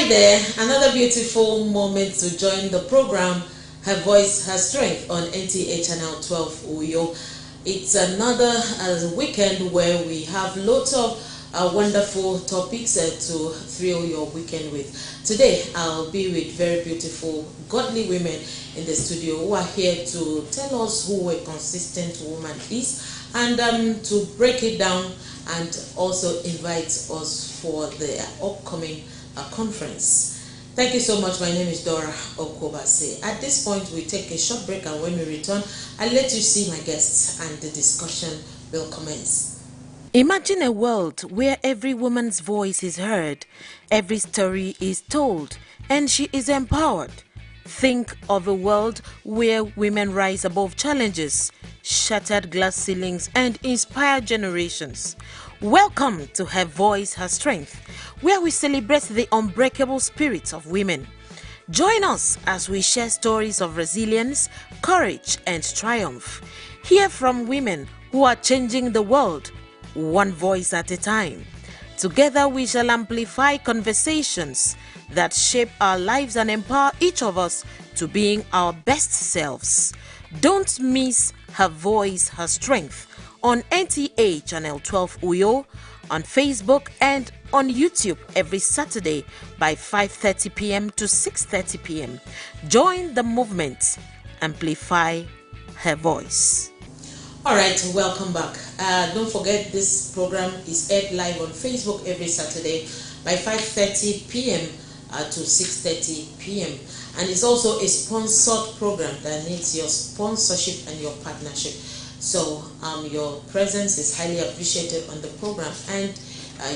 Hi there, another beautiful moment to join the program Her Voice, Her Strength on NTA Channel 12 Uyo. It's another weekend where we have lots of wonderful topics to thrill your weekend with. Today I'll be with very beautiful godly women in the studio who are here to tell us who a consistent woman is and to break it down and also invite us for the upcoming conference. Thank you so much. My name is Dora Okobase. At this point, we take a short break, and when we return, I'll let you see my guests and the discussion will commence. Imagine a world where every woman's voice is heard, every story is told, and she is empowered. Think of a world where women rise above challenges, shattered glass ceilings, and inspire generations. Welcome to Her Voice, Her Strength, where we celebrate the unbreakable spirits of women. Join us as we share stories of resilience, courage, and triumph. Hear from women who are changing the world, one voice at a time. Together we shall amplify conversations that shape our lives and empower each of us to being our best selves. Don't miss Her Voice, Her Strength on NTA Channel 12 Uyo, on Facebook and on YouTube every Saturday by 5:30 p.m. to 6:30 p.m. Join the movement. Amplify her voice. All right, welcome back. Don't forget this program is aired live on Facebook every Saturday by 5:30 p.m. To 6:30 p.m. and it's also a sponsored program that needs your sponsorship and your partnership. So your presence is highly appreciated on the program, and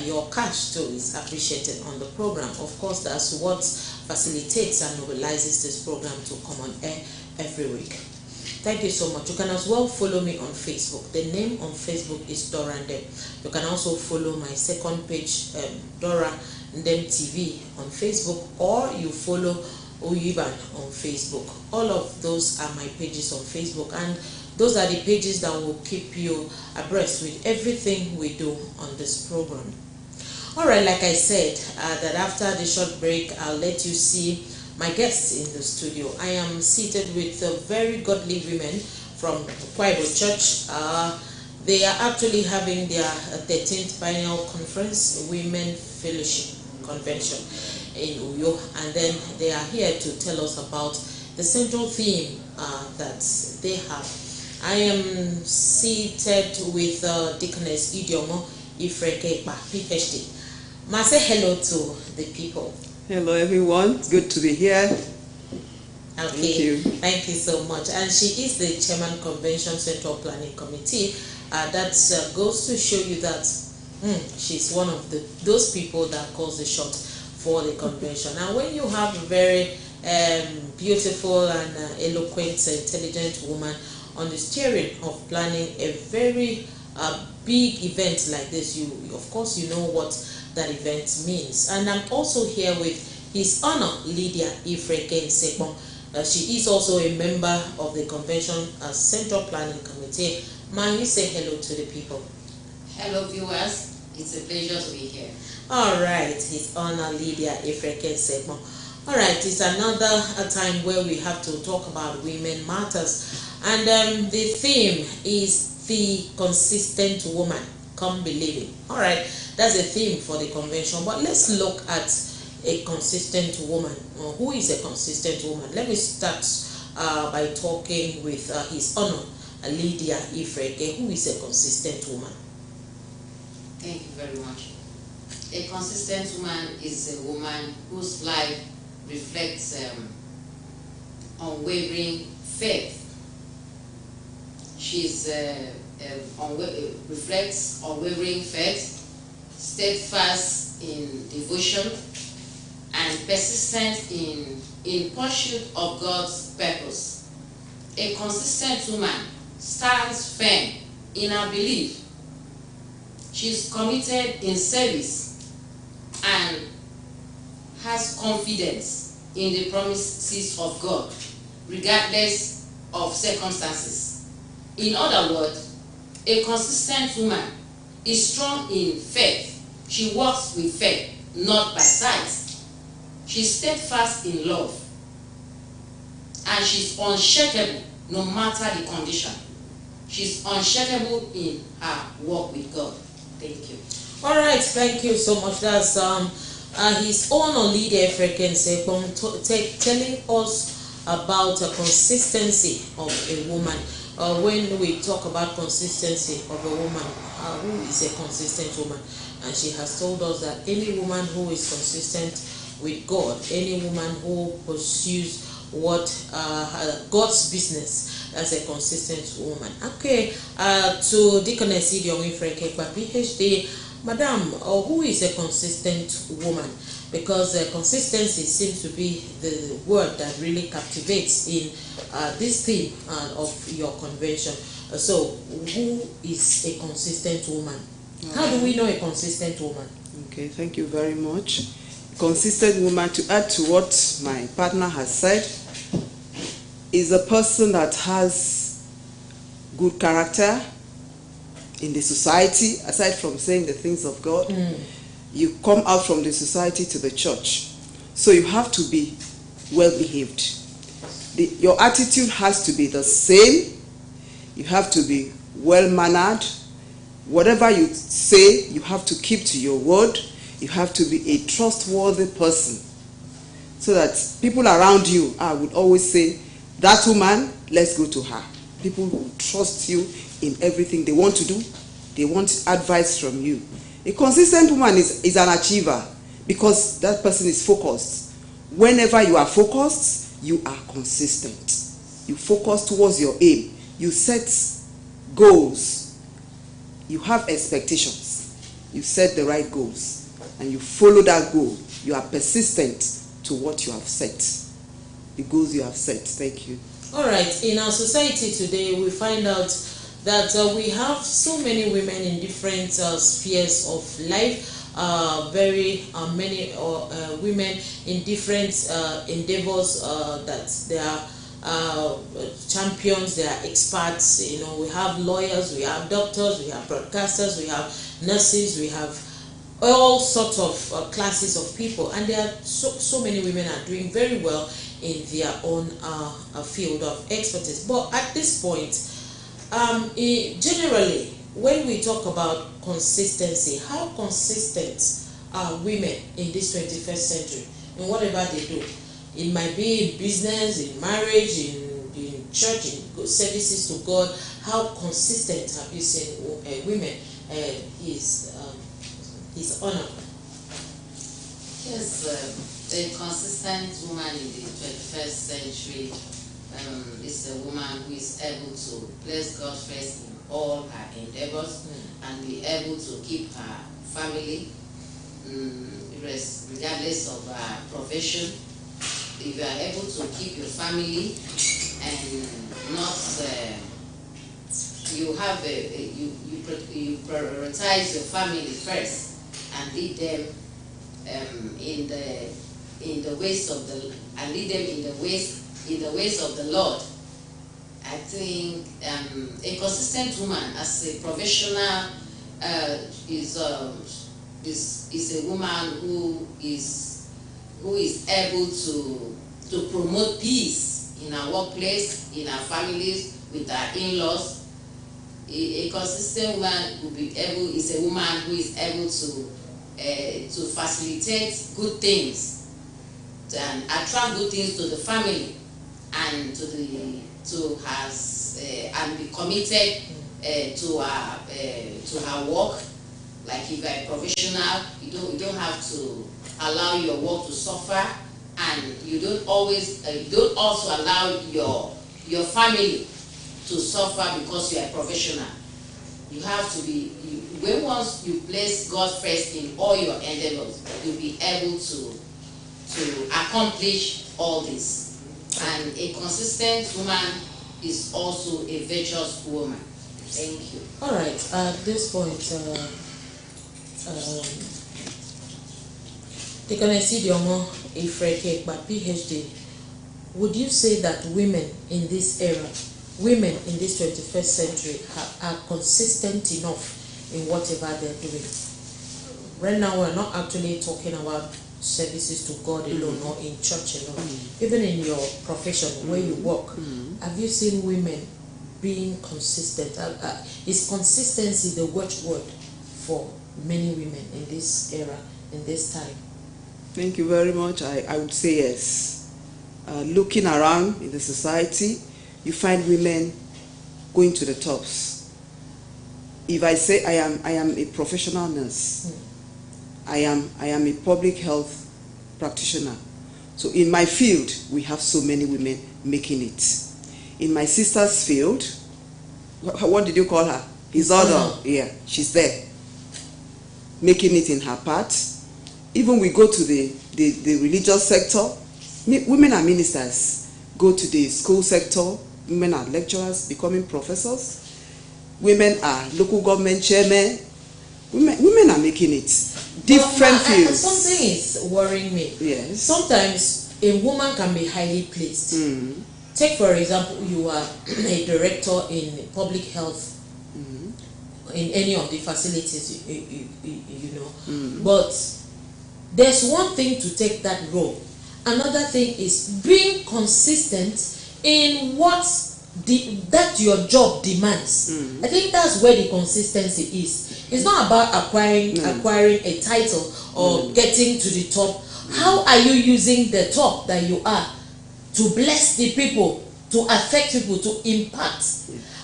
your cash too is appreciated on the program. Of course, that's what facilitates and mobilizes this program to come on air every week. Thank you so much. You can as well follow me on Facebook. The name on Facebook is Dora Ndem. You can also follow my second page, Dora Ndem TV on Facebook, or you follow Uyiban on Facebook. All of those are my pages on Facebook, and those are the pages that will keep you abreast with everything we do on this program. All right, like I said, that after the short break, I'll let you see my guests in the studio. I am seated with very godly women from Kwaibo Church. They are actually having their 13th biennial conference, Women Fellowship Convention in Uyo, and then they are here to tell us about the central theme that they have. I am seated with Deaconess Idiomo Ifreke, PhD. Ma, say hello to the people. Hello everyone, it's good to be here. Okay, thank you. Thank you so much. And she is the Chairman Convention Central Planning Committee. That goes to show you that she's one of those people that calls the shot for the convention. And when you have a very beautiful and eloquent, intelligent woman on the steering of planning a very big event like this, you of course you know what that event means. And I'm also here with His Honor Lydia Ifreke Nsekpong. She is also a member of the Convention Central Planning Committee. Man, you say hello to the people. Hello viewers, it's a pleasure to be here. All right, His Honor Lydia Ifreke Nsekpong. All right, it's another time where we have to talk about women matters, and the theme is the consistent woman. Come believing. All right, that's a theme for the convention. But let's look at a consistent woman. Who is a consistent woman? Let me start by talking with His Honor Lydia Ifreke. Who is a consistent woman? Thank you very much. A consistent woman is a woman whose life reflects unwavering faith. She's reflects unwavering faith, steadfast in devotion, and persistent in pursuit of God's purpose. A consistent woman stands firm in her belief. She's committed in service and has confidence in the promises of God, regardless of circumstances. In other words, a consistent woman is strong in faith. She walks with faith, not by sight. She's steadfast in love. And she's unshakable no matter the condition. She's unshakable in her walk with God. Thank you. All right, thank you so much. That's his own Olide Frequency telling us about the consistency of a woman. When we talk about consistency of a woman, who is a consistent woman? And she has told us that any woman who is consistent with God, any woman who pursues what God's business, as a consistent woman. Okay, to Deaconess Idiom Frank by PhD, Madam, who is a consistent woman? Because consistency seems to be the word that really captivates in this theme of your convention. So, who is a consistent woman? How do we know a consistent woman? Okay, thank you very much. Consistent woman, to add to what my partner has said, is a person that has good character in the society, aside from saying the things of God. You come out from the society to the church. So you have to be well behaved. Your attitude has to be the same. You have to be well mannered. Whatever you say, you have to keep to your word. You have to be a trustworthy person. So that people around you, I would always say, that woman, let's go to her. People who trust you in everything they want to do. They want advice from you. A consistent woman is an achiever because that person is focused. Whenever you are focused, you are consistent. You focus towards your aim. You set goals. You have expectations. You set the right goals. And you follow that goal. You are persistent to what you have set. The goals you have set. Thank you. All right. In our society today, we find out that we have so many women in different spheres of life. Very many women in different endeavors that they are champions, they are experts. You know, we have lawyers, we have doctors, we have broadcasters, we have nurses, we have all sorts of classes of people, and there are so many women are doing very well in their own field of expertise. But at this point, generally, when we talk about consistency, how consistent are women in this 21st century in whatever they do? It might be in business, in marriage, in church, in services to God. How consistent have you seen women? His honor. Yes, a consistent woman in the 21st century is a woman who is able to place God first in all her endeavors and be able to keep her family, regardless of her profession. If you are able to keep your family and not, you prioritize your family first and lead them in the ways of the ways of the Lord. I think a consistent woman as a professional is a woman who is able to promote peace in our workplace, in our families, with our in-laws. A consistent woman is a woman who is able to facilitate good things and attract good things to the family and and be committed to her work. Like if you are a professional, you don't have to allow your work to suffer, and you don't also allow your family to suffer because you are a professional. You have to be, when once you place God first in all your endeavors, you'll be able to accomplish all this. And a consistent woman is also a virtuous woman. Thank you. All right. At this point, Deaconess Idiomo Ifreke, by PhD, would you say that women in this era, women in this 21st century are consistent enough in whatever they're doing? Right now, we're not actually talking about services to God alone or in church alone, even in your profession where you work, have you seen women being consistent? Is consistency the watchword for many women in this era, in this time? Thank you very much. I would say yes. Looking around in the society, you find women going to the tops. If I say I am a professional nurse, I am a public health practitioner. So in my field, we have so many women making it. In my sister's field, what did you call her? His other, yeah, she's there, making it in her part. Even we go to the religious sector, women are ministers. Go to the school sector, women are lecturers, becoming professors. Women are local government chairmen. Women are making it. Different fields. Something is worrying me. Yes. Sometimes a woman can be highly placed. Take for example, you are a director in public health in any of the facilities, you know. But there's one thing to take that role. Another thing is being consistent in what that your job demands. I think that's where the consistency is. It's not about acquiring a title or getting to the top. How are you using the top that you are to bless the people, to affect people, to impact?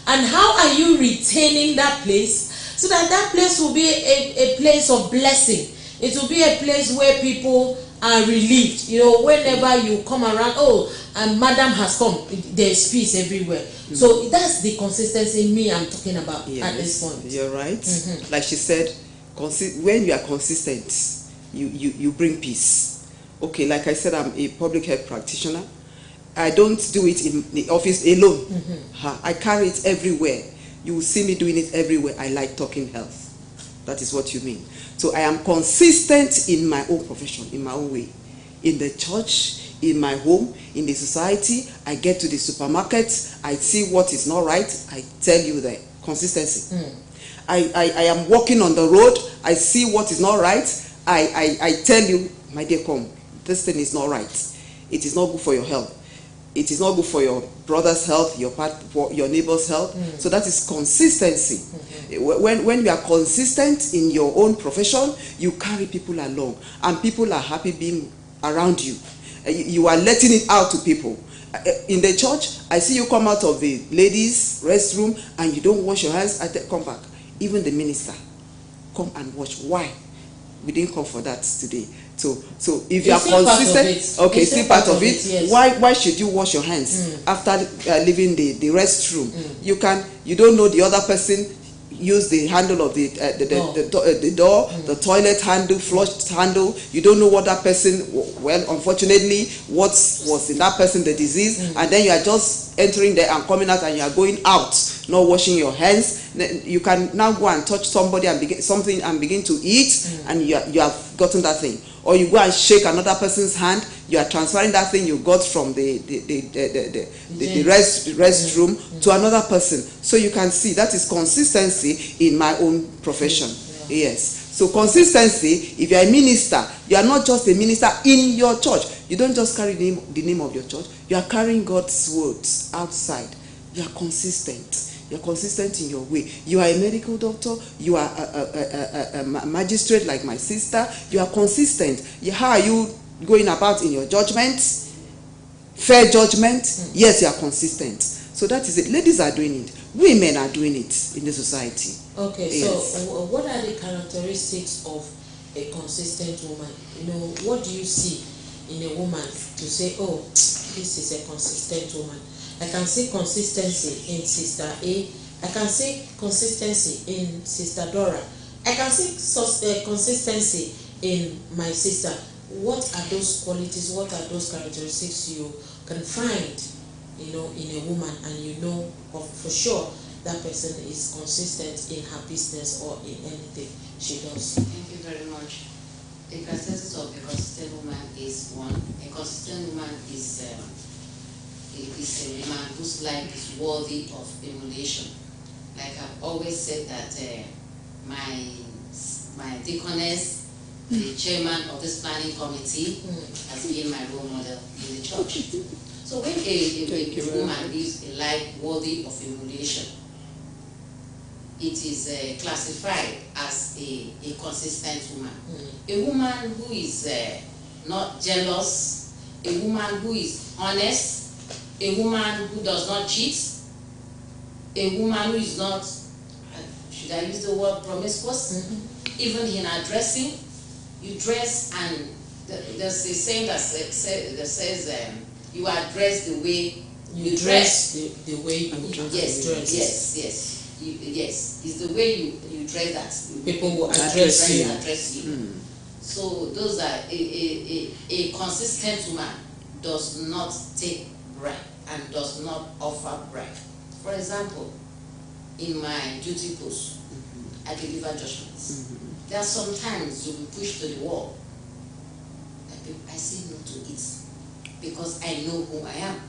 And how are you retaining that place so that that place will be a place of blessing? It will be a place where people are relieved. You know, whenever you come around, oh, and madam has come, there's peace everywhere. So that's the consistency I'm talking about at this point. You're right. Like she said, when you are consistent, you bring peace. Okay, like I said, I'm a public health practitioner. I don't do it in the office alone. I carry it everywhere. You will see me doing it everywhere. I like talking health. That is what you mean. So I am consistent in my own profession, in my own way. In the church, in my home, in the society, I get to the supermarket, I see what is not right, I tell you that. Consistency. I am walking on the road, I see what is not right, I tell you, my dear, come, this thing is not right. It is not good for your health. It is not good for your brother's health, for your neighbor's health. So that is consistency. When you are consistent in your own profession, you carry people along, and people are happy being around you. You are letting it out to people. In the church, I see you come out of the ladies' restroom and you don't wash your hands. Come back. Even the minister, come and wash. Why? We didn't come for that today. So if you are consistent, okay, still part of it. Yes. Why should you wash your hands after leaving the restroom? You don't know the other person use the handle of the door, the toilet handle, flush handle. You don't know what that person, well, unfortunately, what was in that person, the disease, and then you are just entering there and coming out, and you are going out, not washing your hands. You can now go and touch somebody and begin to eat, and you have gotten that thing. Or you go and shake another person's hand, you are transferring that thing you got from the restroom to another person. So you can see that is consistency in my own profession. Yes. So consistency, if you are a minister, you are not just a minister in your church. You don't just carry the name of your church. You are carrying God's words outside. You are consistent. You're consistent in your way. You are a medical doctor. You are a magistrate like my sister. You are consistent. How are you going about in your judgments? Fair judgment? Yes, you are consistent. So that is it. Ladies are doing it. Women are doing it in the society. Okay, yes. So what are the characteristics of a consistent woman? You know, what do you see in a woman to say, oh, this is a consistent woman? I can see consistency in Sister A. I can see consistency in Sister Dora. I can see consistency in my sister. What are those qualities? What are those characteristics you can find, you know, in a woman, and you know for sure that person is consistent in her business or in anything she does? Thank you very much. The characteristics of a consistent woman is one. A consistent woman is a woman whose life is worthy of emulation. Like I've always said that my deaconess the chairman of this planning committee, has been my role model in the church. So when a woman lives a life worthy of emulation, it is classified as a consistent woman. A woman who is not jealous, a woman who is honest, a woman who does not cheat, a woman who is not, should I use the word promiscuous? Even in her dressing, you dress, and there's a saying that says you are dressed the way you dress. The way you dress. Yes, it's the way you dress that people will address you. So those are a consistent woman does not take bribe and does not offer bribe. For example, in my duty post, I deliver judgments. There are some times you'll be pushed to the wall. I say no to it because I know who I am.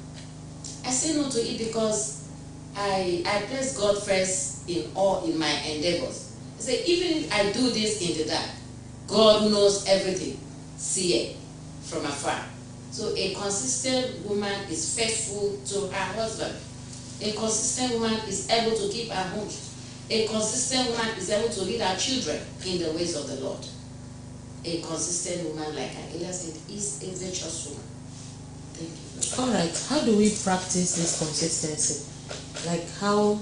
I say no to it because I place God first in my endeavors. I say, even if I do this in the dark, God who knows everything, see it from afar. So a consistent woman is faithful to her husband. A consistent woman is able to keep her home. A consistent woman is able to lead her children in the ways of the Lord. A consistent woman, like Adelia said, is a virtuous woman. Thank you. All right. How do we practice this consistency? Like, how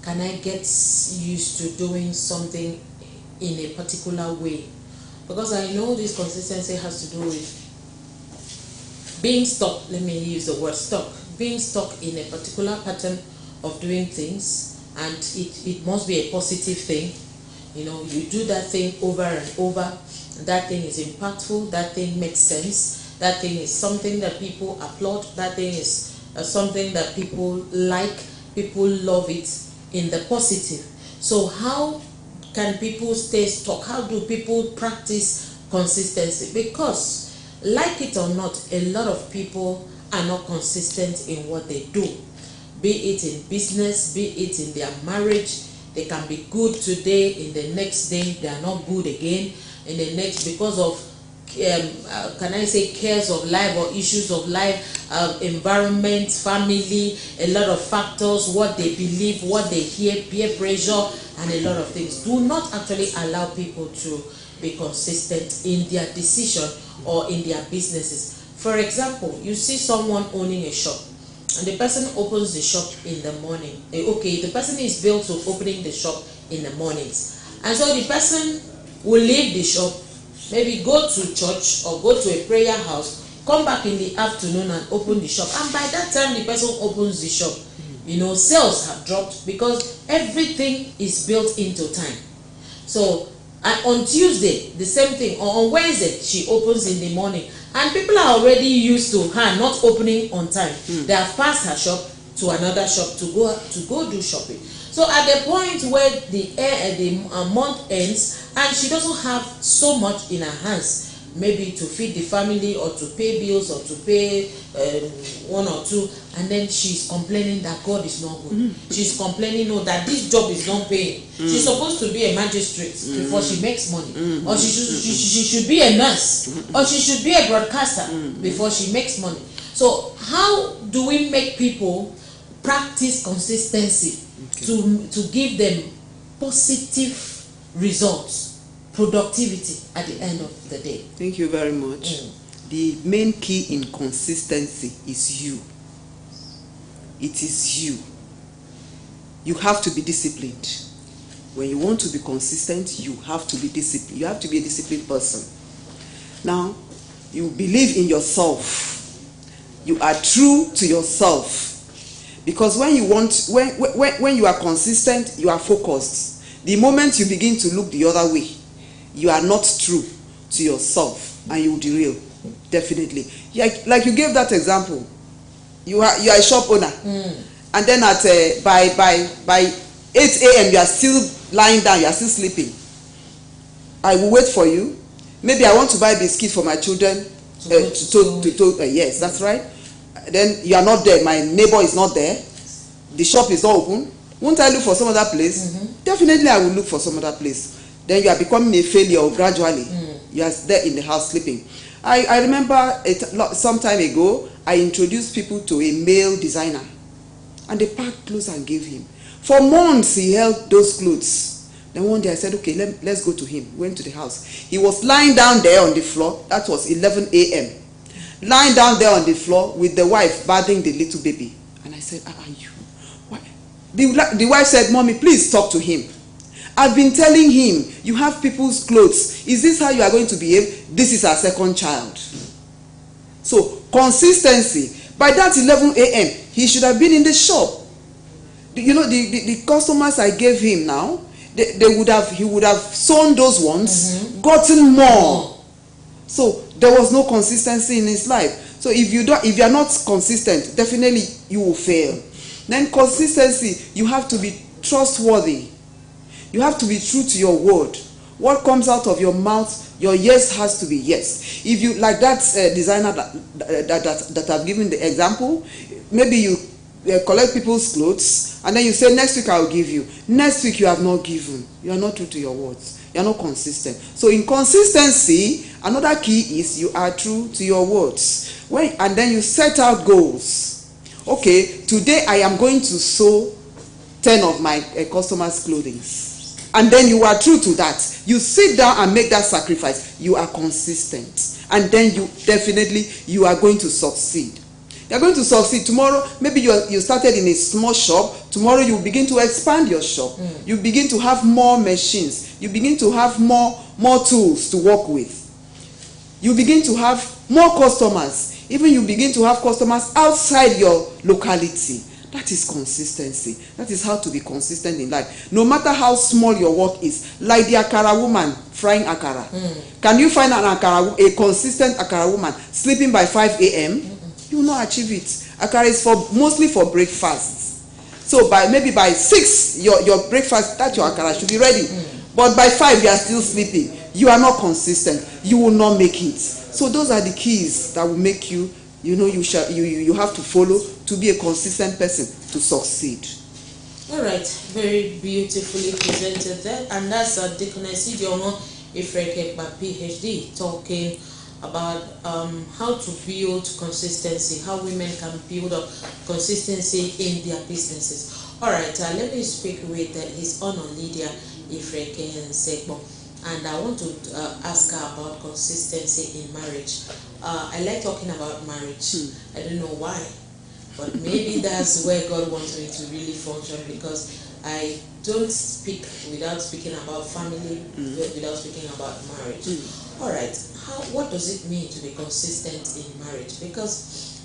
can I get used to doing something in a particular way? Because I know this consistency has to do with being stuck. Let me use the word stuck. Being stuck in a particular pattern of doing things. And it must be a positive thing. You know, you do that thing over and over. That thing is impactful. That thing makes sense. That thing is something that people applaud. That thing is something that people like. People love it in the positive. So how can people stay stuck? How do people practice consistency? Because, like it or not, a lot of people are not consistent in what they do. Be it in business, be it in their marriage. They can be good today, in the next day they are not good again, in the next, because of can I say cares of life or issues of life, environment, family, a lot of factors, what they believe, what they hear, peer pressure, and a lot of things do not actually allow people to be consistent in their decision or in their businesses. For example, you see someone owning a shop, and the person opens the shop in the morning. Okay, the person is built to opening the shop in the mornings. And so the person will leave the shop, maybe go to church or go to a prayer house, come back in the afternoon and open the shop. And by that time the person opens the shop, you know, sales have dropped because everything is built into time. So on Tuesday, the same thing, or on Wednesday, she opens in the morning. And people are already used to her not opening on time. They have passed her shop to another shop to go do shopping. So at the point where the month ends and she doesn't have so much in her hands, maybe to feed the family or to pay bills or to pay one or two, and then she's complaining that God is not good. She's complaining, no, that this job is not paying. She's supposed to be a magistrate before she makes money, or she should be a nurse, or she should be a broadcaster before she makes money. So how do we make people practice consistency to give them positive results, productivity at the end of the day? Thank you very much. The main key in consistency is you. It is you. You have to be disciplined. When you want to be consistent, you have to be disciplined. You have to be a disciplined person. Now, you believe in yourself. You are true to yourself. Because when you are consistent, you are focused. The moment you begin to look the other way, you are not true to yourself and you will derail. Definitely. Like you gave that example. You are a shop owner, and then at by 8 a.m. you are still lying down, you are still sleeping. I will wait for you. Maybe I want to buy biscuits for my children. Yes, that's right. Then you are not there. My neighbor is not there. The shop is not open. Won't I look for some other place? Definitely I will look for some other place. Then you are becoming a failure gradually. you are there in the house sleeping. I remember some time ago, I introduced people to a male designer, and they packed clothes and gave him. For months, he held those clothes. Then one day I said, okay, let's go to him. Went to the house. He was lying down there on the floor. That was 11 a.m. Lying down there on the floor with the wife bathing the little baby. And I said, you? Why? The wife said, Mommy, please talk to him. I've been telling him, you have people's clothes. Is this how you are going to behave? This is our second child. So, consistency. By that 11 a.m., he should have been in the shop. You know, the customers I gave him now, he would have sewn those ones, gotten more. So, there was no consistency in his life. So, if you are not consistent, definitely you will fail. Then consistency, you have to be trustworthy. You have to be true to your word. What comes out of your mouth, your yes has to be yes. If you, like that designer that I've given the example, maybe you collect people's clothes and then you say, next week I'll give you. Next week you have not given. You are not true to your words. You are not consistent. So in consistency, another key is you are true to your words. And then you set out goals. Okay, today I am going to sew 10 of my customers' clothing. And then you are true to that. You sit down and make that sacrifice. You are consistent. And then you are going to succeed. You are going to succeed. Tomorrow, maybe you started in a small shop. Tomorrow you begin to expand your shop. You begin to have more machines. You begin to have more tools to work with. You begin to have more customers. Even you begin to have customers outside your locality. That is consistency. That is how to be consistent in life. No matter how small your work is, like the akara woman frying akara. Can you find a consistent akara woman sleeping by 5 a.m.? You will not achieve it. Akara is mostly for breakfast. So maybe by 6, your breakfast, that your akara should be ready. But by 5, you are still sleeping. You are not consistent. You will not make it. So those are the keys that will make you. You have to follow to be a consistent person to succeed. All right, very beautifully presented there, and that's Deaconess Idiomo Ifrekekba PhD talking about how to build consistency, how women can build up consistency in their businesses. All right, let me speak with His Honor Lydia Ifrekekba. And I want to ask her about consistency in marriage. I like talking about marriage. I don't know why, but maybe that's where God wants me to really function, because I don't speak without speaking about family, without speaking about marriage. All right, what does it mean to be consistent in marriage? Because,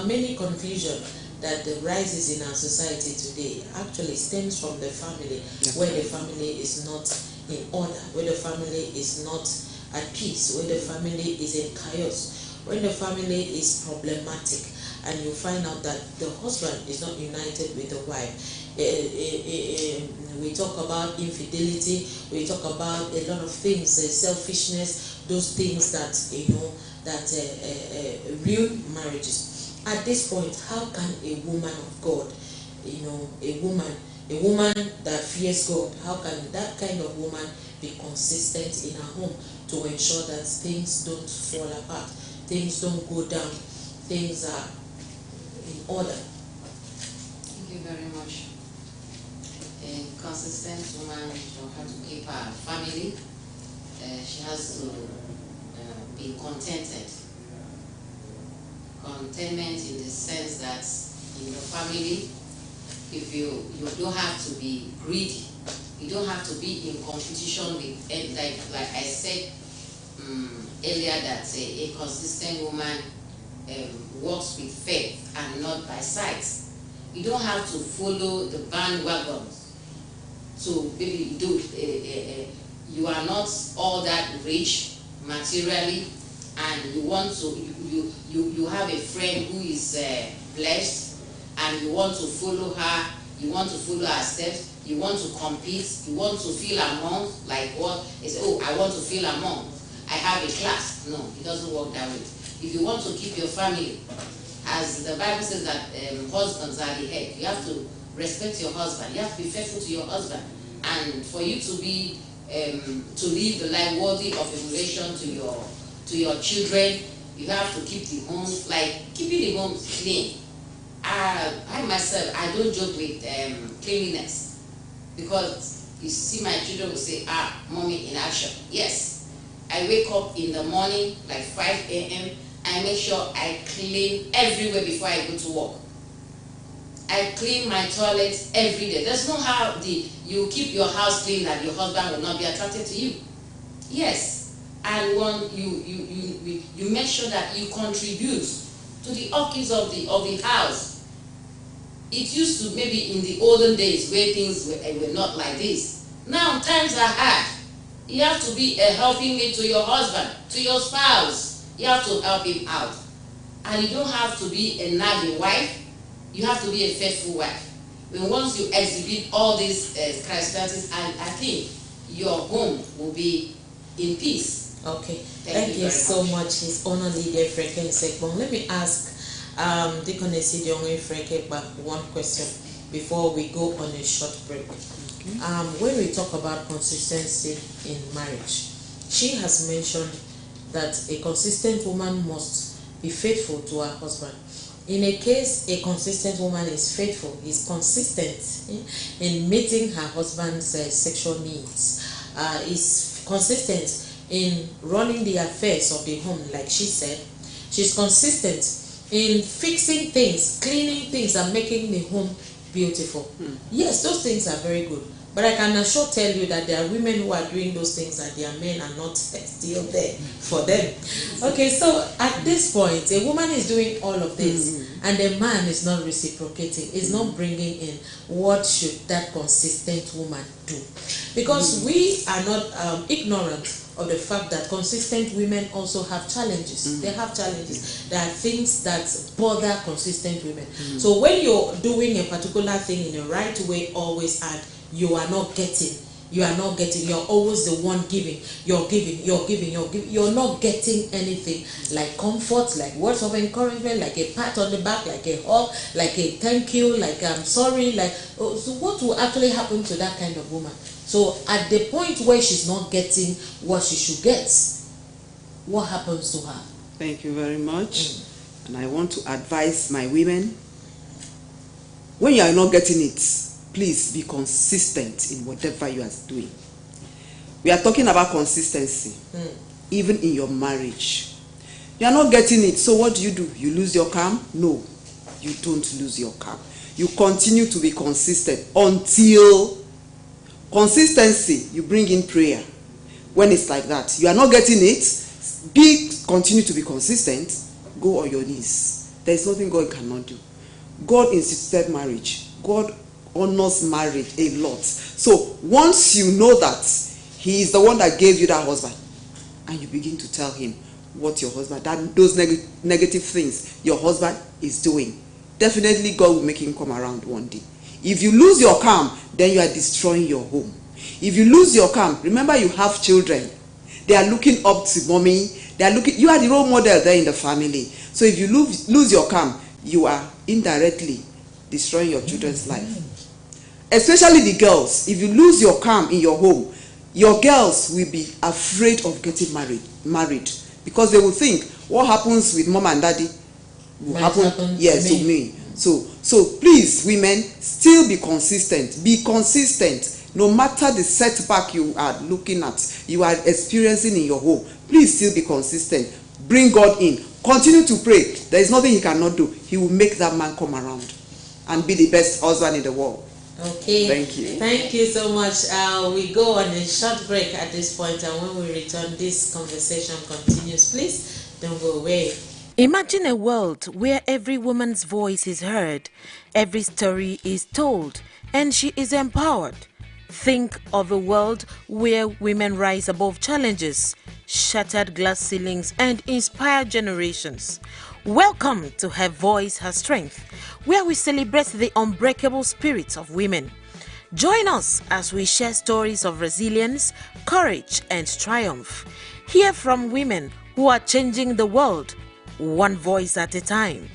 many confusion that rises in our society today actually stems from the family, where the family is not in order, where the family is not at peace, where the family is in chaos, when the family is problematic, and you find out that the husband is not united with the wife. We talk about infidelity, we talk about a lot of things, selfishness, those things that ruin marriages. At this point, how can a woman of God, a woman that fears God, how can that kind of woman be consistent in her home to ensure that things don't fall apart, things don't go down, things are in order? Thank you very much. A consistent woman will have to keep her family. She has to be contented. Contentment in the sense that in the family, if you don't have to be greedy, you don't have to be in competition with, like I said earlier, that a consistent woman works with faith and not by sight. You don't have to follow the bandwagons. So maybe you are not all that rich materially, and you want to you have a friend who is blessed, and you want to follow her, you want to follow her steps, you want to compete, you want to feel among, like what is, I want to feel among, I have a class. No, it doesn't work that way. If you want to keep your family, as the Bible says that husbands are the head, you have to respect your husband, you have to be faithful to your husband, and for you to be to live the life worthy of emulation to your children, you have to keep the home, like keeping the home clean. I myself, I don't joke with cleanliness, because you see my children will say, mommy in action. Yes, I wake up in the morning like 5 a.m. I make sure I clean everywhere before I go to work. I clean my toilets every day. There's no how you keep your house clean that your husband will not be attracted to you. Yes, and when you make sure that you contribute to the upkeep of the house. It used to, maybe in the olden days where things were not like this. Now times are hard. You have to be a helping mate to your husband, to your spouse. You have to help him out. And you don't have to be a nagging wife. You have to be a faithful wife. When once you exhibit all these characteristics, I think your home will be in peace. Okay, thank you so much. His Honor Lydia Freke Nsekpong. Let me ask Deaconess Idionwe Freke one question before we go on a short break. When we talk about consistency in marriage, she has mentioned that a consistent woman must be faithful to her husband. In a case a consistent woman is faithful, is consistent in meeting her husband's sexual needs, is consistent in running the affairs of the home, like she said, she's consistent in fixing things, cleaning things, and making the home beautiful. Yes, those things are very good. But I can sure tell you that there are women who are doing those things and their men are not still there for them. Okay, so at this point, a woman is doing all of this and the man is not reciprocating, is not bringing in what should that consistent woman do. Because we are not ignorant of the fact that consistent women also have challenges. They have challenges. There are things that bother consistent women. So when you're doing a particular thing in the right way, always add, you are not getting, you're always the one giving, you're not getting anything like comfort, like words of encouragement, like a pat on the back, like a hug, like a thank you, like I'm sorry, like, so what will actually happen to that kind of woman? So at the point where she's not getting what she should get, what happens to her? Thank you very much. And I want to advise my women, when you are not getting it, please be consistent in whatever you are doing. We are talking about consistency, even in your marriage. You are not getting it, so what do? You lose your calm? No, you don't lose your calm. You continue to be consistent until consistency, you bring in prayer. When it's like that, you are not getting it, continue to be consistent, go on your knees. There is nothing God cannot do. God instituted marriage. God honors marriage a lot. So once you know that he is the one that gave you that husband, and you begin to tell him what your husband, those negative things your husband is doing, definitely God will make him come around one day. If you lose your calm, then you are destroying your home. If you lose your calm, remember you have children. They are looking up to mommy. You are the role model there in the family. So if you lose your calm, you are indirectly destroying your children's life. Especially the girls. If you lose your calm in your home, your girls will be afraid of getting married because they will think what happens with mom and daddy will happen to me. So please, women, still be consistent. Be consistent. No matter the setback you are looking at, you are experiencing in your home, please still be consistent. Bring God in. Continue to pray. There is nothing he cannot do. He will make that man come around and be the best husband in the world. Okay. Thank you. Thank you so much. We go on a short break at this point, and when we return, this conversation continues. Please don't go away. Imagine a world where every woman's voice is heard, every story is told, and she is empowered. Think of a world where women rise above challenges, shattered glass ceilings, and inspire generations. Welcome to Her Voice, Her Strength, where we celebrate the unbreakable spirits of women. Join us as we share stories of resilience, courage, and triumph. Hear from women who are changing the world, one voice at a time.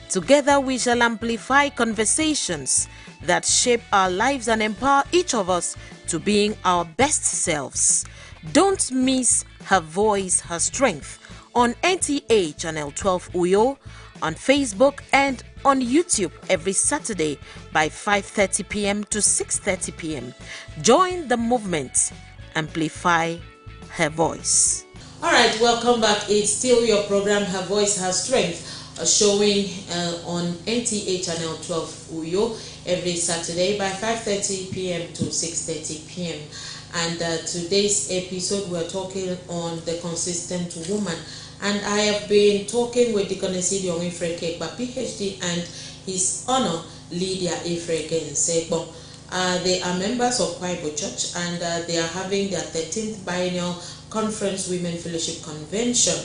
Together we shall amplify conversations, that shape our lives and empower each of us to being our best selves. Don't miss Her Voice, Her Strength on NTA Channel 12 Uyo, on Facebook and on YouTube every Saturday by 5:30 p.m. to 6:30 p.m. Join the movement. Amplify her voice. All right, welcome back. It's still your program, Her Voice, Her Strength, showing on NTA Channel 12 Uyo every Saturday by 5:30 p.m. to 6:30 p.m. And today's episode, we're talking on the consistent woman. And I have been talking with Deaconess Idiom Ifrekekpa, PhD, and His Honor Lydia Ifreke Nsegbo. They are members of Kwaibo Church, and they are having their 13th biennial Conference Women Fellowship Convention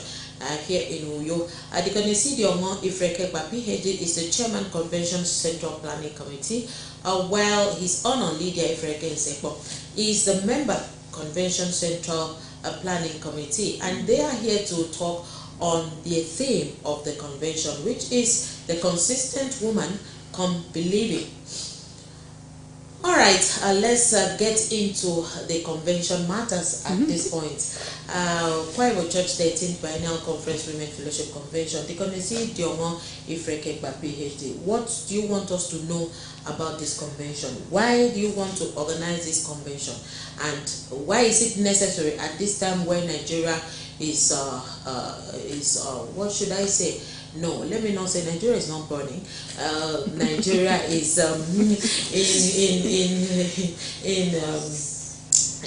here in Uyo. Deaconess Idiom Ifrekekpa, PhD, is the Chairman Convention Central Planning Committee, while His Honor Lydia Ifreke Nsegbo is the member Convention Central Planning Committee, and they are here to talk on the theme of the convention, which is the consistent woman come believing. All right, let's get into the convention matters at this point. Kwaibo Church 13th Biennial Conference Women Fellowship Convention. Deaconess Idiom Ifrekekpa, PhD, what do you want us to know about this convention? Why do you want to organize this convention? And why is it necessary at this time when Nigeria is what should I say? No, let me not say Nigeria is not burning. Nigeria is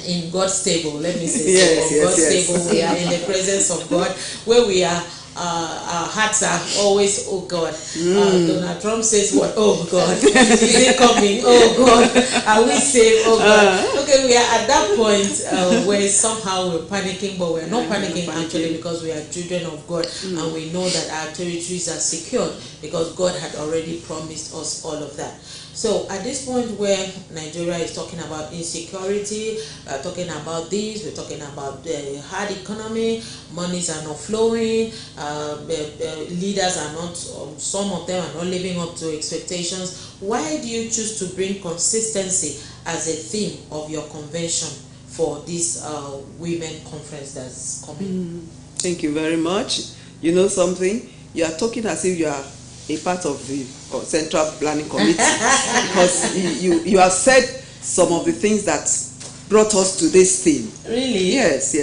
in God's table. Let me say, yes, God's yes. table. We are in the presence of God, where we are. Our hearts are always, oh God. Donald Trump says, what? Oh God, is it coming? Oh God, are we safe? Oh God. Okay, we are at that point where somehow we're panicking, but we're not panicking actually, because we are children of God, and we know that our territories are secured because God had already promised us all of that. So at this point where Nigeria is talking about insecurity, talking about this, we're talking about the hard economy, monies are not flowing, leaders are not, some of them are not living up to expectations. Why do you choose to bring consistency as a theme of your convention for this women conference that's coming? Thank you very much. You know something? You are talking as if you are a part of the Central Planning Committee, because you have said some of the things that brought us to this theme. Really? Yes.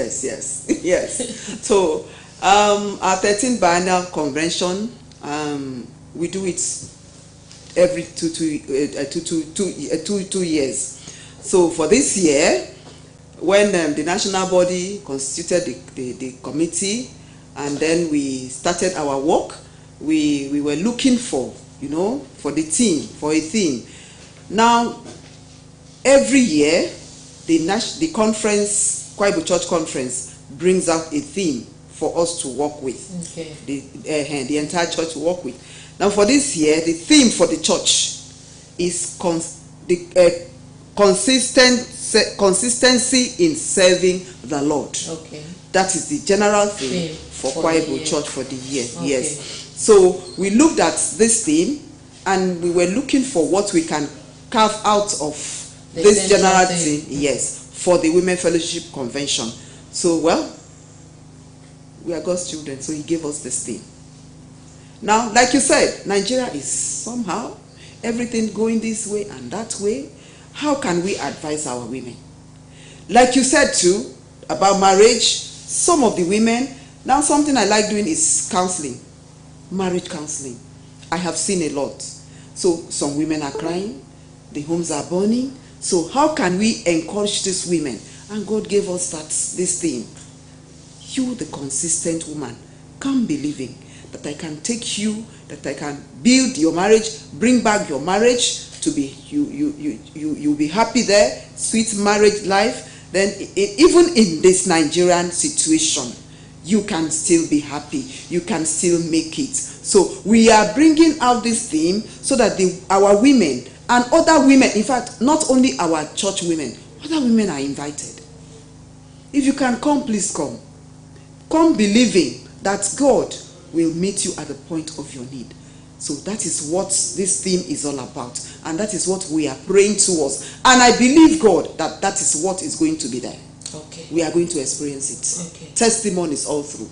So our 13th biennial convention, we do it every two years. So for this year, when the national body constituted the committee, and then we started our work, we were looking for, for a theme. Now, every year, the conference, Kwaibo Church Conference, brings out a theme for us to work with. Okay. The entire church to work with. Now, for this year, the theme for the church is consistency in serving the Lord. Okay. That is the general theme for Kwaibo Church for the year. Okay. Yes. So we looked at this theme, and we were looking for what we can carve out of this general theme. Yes, for the Women Fellowship Convention. So, well, we are God's children, so He gave us this theme. Now, like you said, Nigeria is somehow everything going this way and that way. How can we advise our women? Like you said too, about marriage, some of the women, now something I like doing is counseling, marriage counseling. I have seen a lot. So some women are crying, the homes are burning. So how can we encourage these women? And God gave us this theme. You, the consistent woman, come believing that I can take you, that I can build your marriage, bring back your marriage to be, you'll be happy there, sweet marriage life. Then even in this Nigerian situation, you can still be happy, you can still make it. So we are bringing out this theme so that our women and other women, in fact, not only our church women, other women are invited. If you can come, please come. Come believing that God will meet you at the point of your need. So that is what this theme is all about. And that is what we are praying towards. And I believe, God, that that is what is going to be there. Okay. We are going to experience it. Okay. Testimonies all through.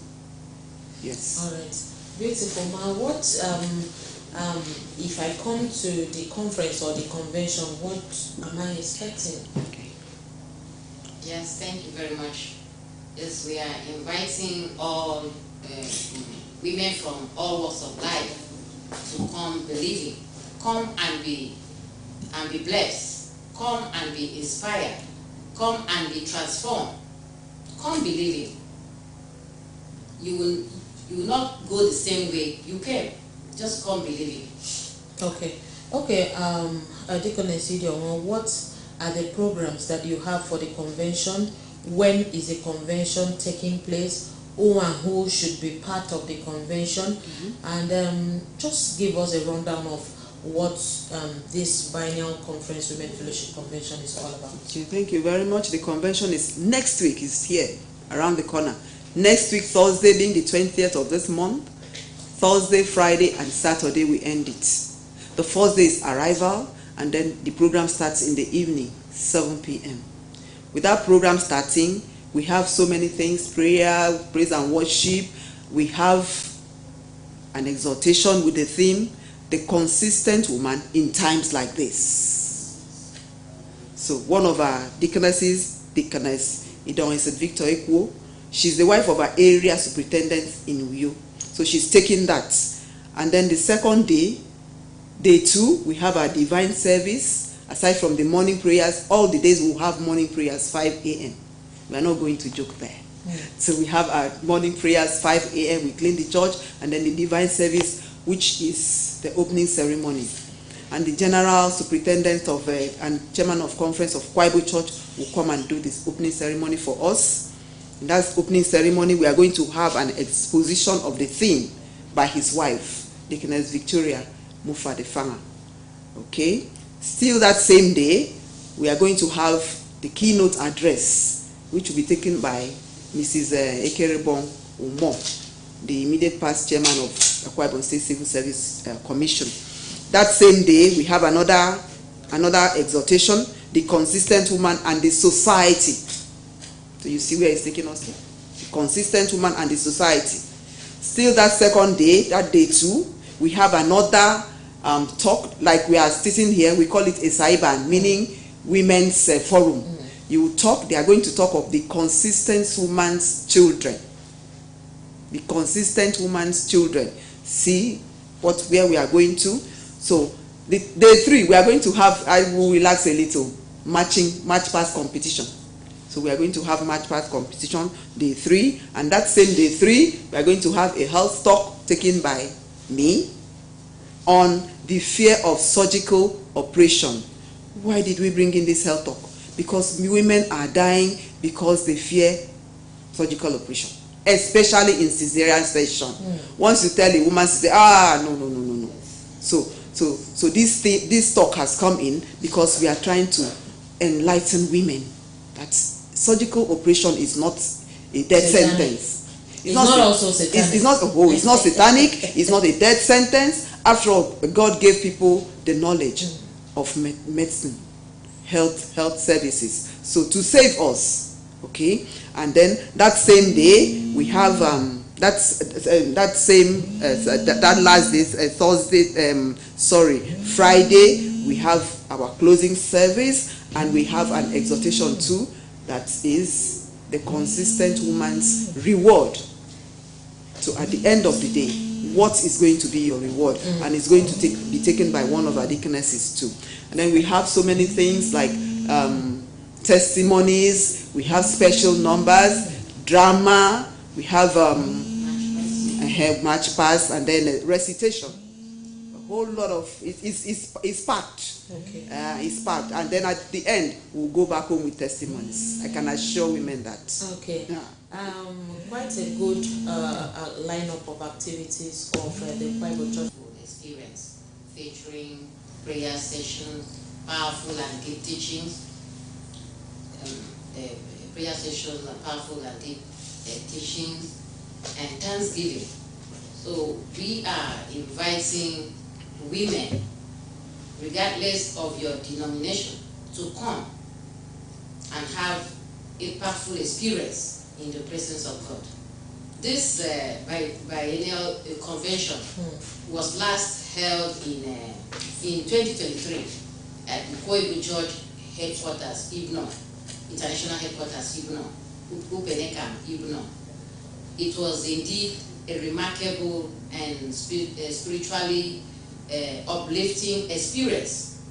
Yes. All right. Beautiful. Ma, what if I come to the conference or the convention, what am I expecting? Okay. Yes, thank you very much. Yes, we are inviting all women from all walks of life to come believing. Come and be blessed. Come and be inspired. Come and be transformed. Come believing. You will not go the same way you came. Just come believing. Okay. Okay. Deaconess Idioma, what are the programs that you have for the convention? When is the convention taking place? Who and who should be part of the convention? And just give us a rundown of what this biennial conference, Women Fellowship Convention, is all about. Okay, thank you very much. The convention is next week, is here, around the corner. Next week, Thursday being the 20th of this month. Thursday, Friday, and Saturday we end it. The first day is arrival, and then the program starts in the evening, 7 p.m. With that program starting, we have so many things: prayer, praise and worship. We have an exhortation with the theme, the consistent woman in times like this. So one of our deaconesses, Deaconess Idonese Victor Ekwo, she's the wife of our area superintendent in Uyo. So she's taking that. And then the second day, day 2, we have our divine service. Aside from the morning prayers, all the days we'll have morning prayers, 5 a.m. We are not going to joke there. So we have our morning prayers, 5 a.m. We clean the church, and then the divine service, which is the opening ceremony. And the general superintendent of and chairman of conference of Kwaibo Church will come and do this opening ceremony for us. In that opening ceremony, we are going to have an exposition of the theme by his wife, Deaconess Victoria Mufa Defanga. Okay? Still that same day, we are going to have the keynote address, which will be taken by Mrs. Ekerebong Umo, the immediate past chairman of Akwa Ibom State Civil Service Commission. That same day, we have another exhortation, the consistent woman and the society. So you see where it's taking us to? The consistent woman and the society. Still that second day, that day 2, we have another talk, like we are sitting here, we call it a Saiban, meaning women's forum. You talk, they are going to talk of the consistent woman's children. The consistent woman's children. See where we are going to. So the day 3, we are going to have, I will relax a little, match pass competition. So we are going to have match pass competition day 3, and that same day 3, we are going to have a health talk taken by me on the fear of surgical operation. Why did we bring in this health talk? Because women are dying because they fear surgical operation, especially in cesarean section. Once you tell a woman, she say, no. So this talk has come in because we are trying to enlighten women that surgical operation is not a death sentence. It's not also satanic. It's not satanic. It's not a death sentence. After all, God gave people the knowledge of medicine, health services, so to save us. Okay, and then that same day we have that last day, Friday, we have our closing service, and we have an exhortation too, that is the consistent woman's reward. So at the end of the day, what is going to be your reward? And it's going to be taken by one of our deaconesses too. And then we have so many things like testimonies, we have special numbers, drama, we have match pass, and then recitation. A whole lot of it's packed. Okay. It's packed, and then at the end we'll go back home with testimonies. I can assure women that. Okay. Yeah. Quite a good lineup of activities of the Bible Church experience, featuring prayer sessions, powerful and deep teachings, prayer sessions, powerful and deep teachings, and thanksgiving. So we are inviting women, regardless of your denomination, to come and have a powerful experience in the presence of God. This biennial convention was last held in 2023 at the Koibu Church headquarters, Ibno, international headquarters, Ibno, Upenekam, Ibno. It was indeed a remarkable and spiritually uplifting experience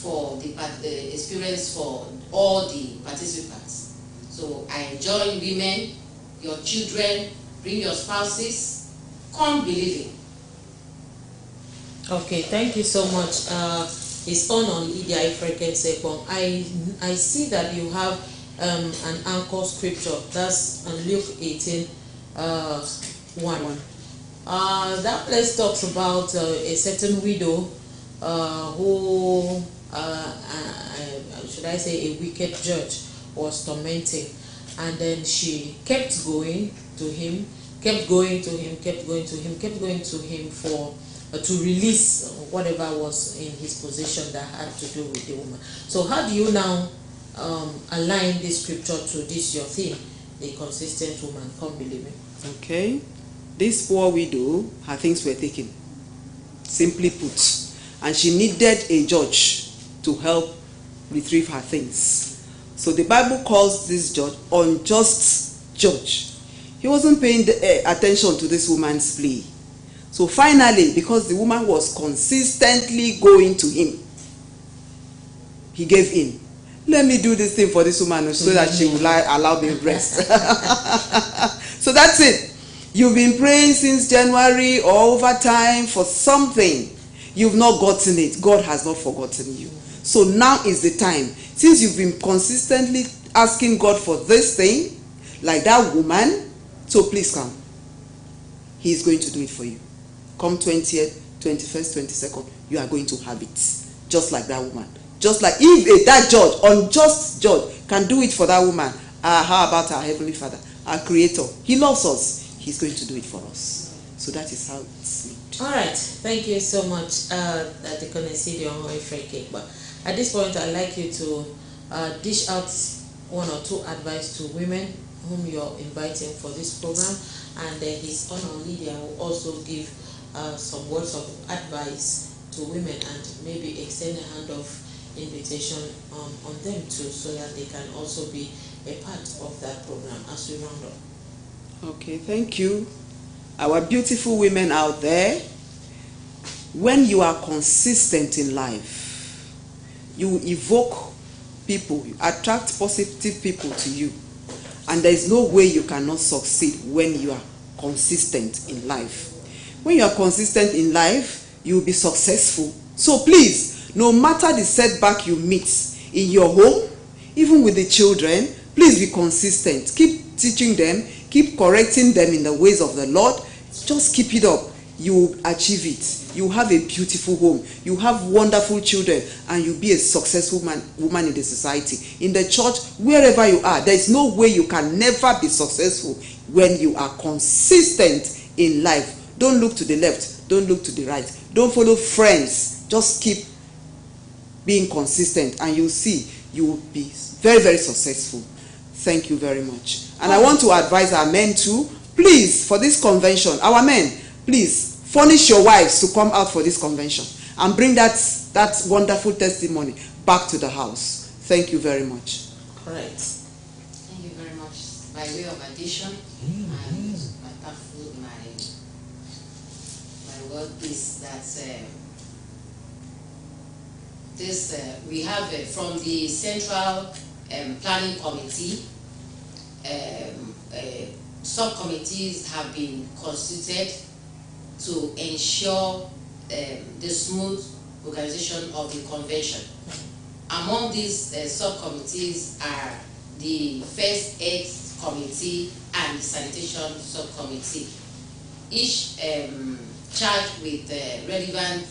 for the experience for all the participants. So I join women, your children, bring your spouses, come believing. Okay, thank you so much. It's on Lydia Ifreke Sekong. I see that you have an anchor scripture. That's on Luke 18, 1. That place talks about a certain widow who, should I say, a wicked judge was tormenting, and then she kept going to him, kept going to him for to release whatever was in his possession that had to do with the woman. So how do you now align this scripture to this your theme, the consistent woman? Come believe me. Okay. This poor widow, her things were taken, simply put, and she needed a judge to help retrieve her things. So the Bible calls this judge unjust judge. He wasn't paying attention to this woman's plea. So finally, because the woman was consistently going to him, he gave in. Let me do this thing for this woman so that she will allow me rest. So that's it. You've been praying since January or over time for something. You've not gotten it. God has not forgotten you. So now is the time. Since you've been consistently asking God for this thing, like that woman, so please come. He is going to do it for you. Come 20th, 21st, 22nd, you are going to have it. Just like that woman. Just like if that judge, unjust judge, can do it for that woman, how about our Heavenly Father, our Creator? He loves us. He's going to do it for us. So that is how it's made. All right. Thank you so much, Deaconess Ifreke. But at this point, I'd like you to dish out one or two advice to women whom you're inviting for this program, and His Honor Lydia will also give some words of advice to women and maybe extend a hand of invitation on them too, so that they can also be a part of that program as we round up. Okay, thank you. Our beautiful women out there, when you are consistent in life, you evoke people, you attract positive people to you, and there is no way you cannot succeed when you are consistent in life. When you are consistent in life, you will be successful. So please, no matter the setback you meet in your home, even with the children, please be consistent. Keep teaching them, keep correcting them in the ways of the Lord. Just keep it up. You will achieve it. You have a beautiful home. You have wonderful children, and you'll be a successful woman in the society. In the church, wherever you are, there is no way you can never be successful when you are consistent in life. Don't look to the left. Don't look to the right. Don't follow friends. Just keep being consistent, and you'll see you will be very, very successful. Thank you very much. And I want to advise our men too. Please, for this convention, our men, please furnish your wives to come out for this convention and bring that wonderful testimony back to the house. Thank you very much. All right. Thank you very much. By way of addition, my word is that we have from the Central Planning Committee, subcommittees have been constituted to ensure the smooth organization of the convention. Among these subcommittees are the First Aid Committee and the Sanitation Subcommittee, each charged with relevant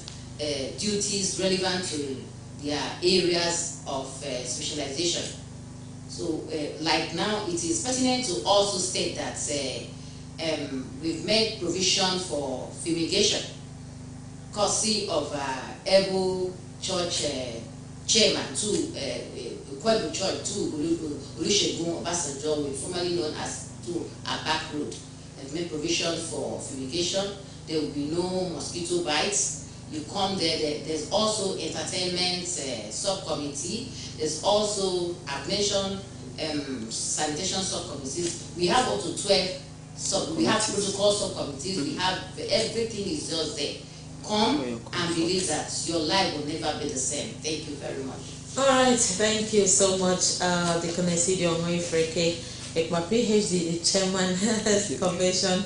duties relevant to their areas of specialization. So like now, it is pertinent to also state that we've made provision for fumigation, courtesy of able church chairman to Kwebu Church to Olusegun Obasanjo, formerly known as to Abak Road, and made provision for fumigation. There will be no mosquito bites. You come there, there's also entertainment subcommittee. There's also, I've mentioned sanitation subcommittees. We have up to 12 we have protocol subcommittees. We have everything is just there. Come and believe that your life will never be the same. Thank you very much. All right, thank you so much, the Conesidio Moifreke, ECMA PhD, the chairman Convention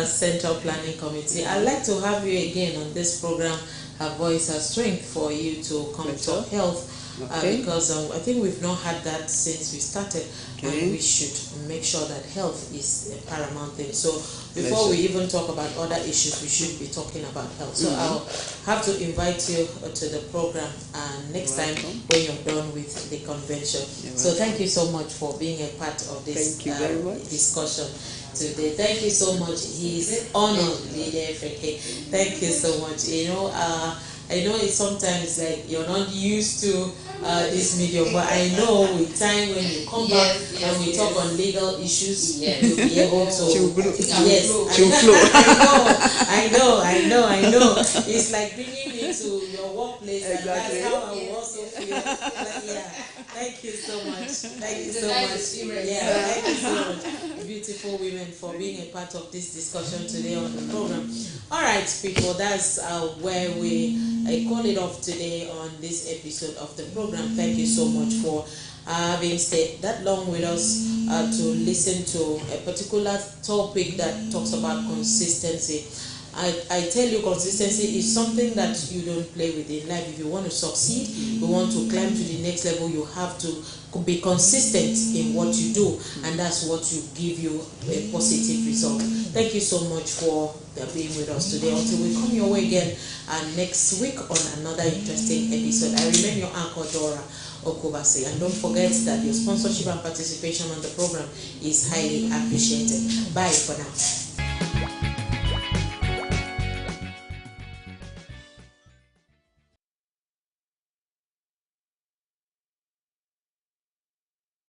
Central Planning Committee. I'd like to have you again on this program, Her Voice, Her Strength, for you to come talk health. Because I think we've not had that since we started, and we should make sure that health is a paramount thing. So before we even talk about other issues, we should be talking about health. So I'll have to invite you to the program next time when you're done with the convention. So thank you so much for being a part of this discussion today. Thank you so much. He's honored, Lydia Freke. Thank you so much. You know, I know it's sometimes like you're not used to this medium, but I know with time when you come back and we talk on legal issues, you'll be able to. I know. It's like bringing me to your workplace, and that's how I will also feel. Thank you so much. Thank you so much. Thank you so much, beautiful women, for being a part of this discussion today on the program. All right, people, that's where I call it off today on this episode of the program. Thank you so much for having stayed that long with us to listen to a particular topic that talks about consistency. I tell you, consistency is something that you don't play with in life. If you want to succeed, you want to climb to the next level, you have to be consistent in what you do, and that's what will give you a positive result. Thank you so much for being with us today. Until we come your way again next week on another interesting episode. I remain your anchor, Dora Okubase, and don't forget that your sponsorship and participation on the program is highly appreciated. Bye for now.